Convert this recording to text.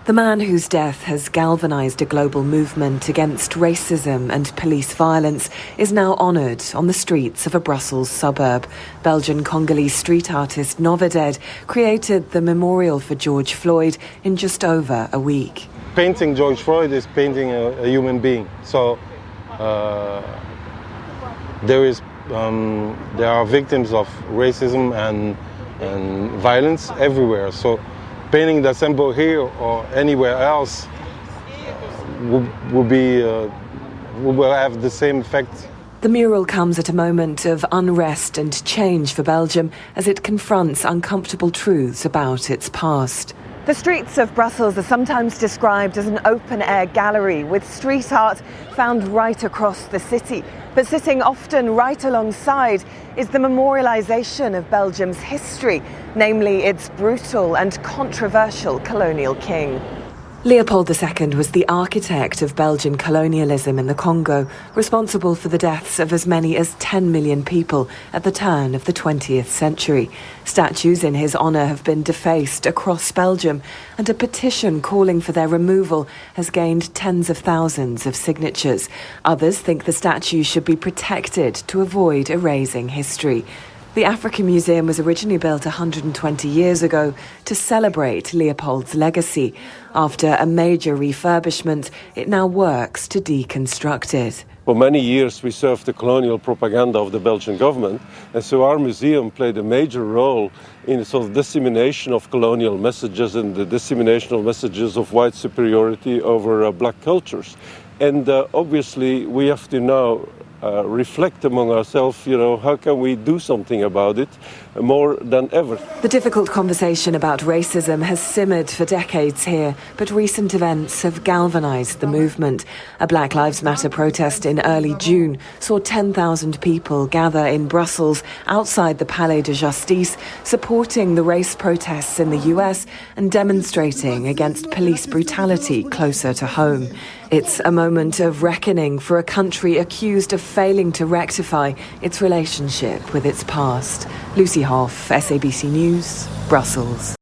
The man whose death has galvanised a global movement against racism and police violence is now honoured on the streets of a Brussels suburb. Belgian Congolese street artist Noveded created the memorial for George Floyd in just over a week. Painting George Floyd is painting a human being. So there are victims of racism and violence everywhere. So painting the symbol here or anywhere else will have the same effect. The mural comes at a moment of unrest and change for Belgium as it confronts uncomfortable truths about its past. The streets of Brussels are sometimes described as an open-air gallery with street art found right across the city. But sitting often right alongside is the memorialisation of Belgium's history, namely its brutal and controversial colonial king. Leopold II was the architect of Belgian colonialism in the Congo, responsible for the deaths of as many as 10 million people at the turn of the 20th century. Statues in his honour have been defaced across Belgium, and a petition calling for their removal has gained tens of thousands of signatures. Others think the statues should be protected to avoid erasing history. The African Museum was originally built 120 years ago to celebrate Leopold's legacy. After a major refurbishment, it now works to deconstruct it. For many years we served the colonial propaganda of the Belgian government, and so our museum played a major role in the sort of dissemination of colonial messages and the dissemination of messages of white superiority over black cultures. And obviously we have to now reflect among ourselves, how can we do something about it more than ever? The difficult conversation about racism has simmered for decades here, but recent events have galvanised the movement. A Black Lives Matter protest in early June saw 10,000 people gather in Brussels outside the Palais de Justice, supporting the race protests in the US and demonstrating against police brutality closer to home. It's a moment of reckoning for a country accused of failing to rectify its relationship with its past. Lucy Hough, SABC News, Brussels.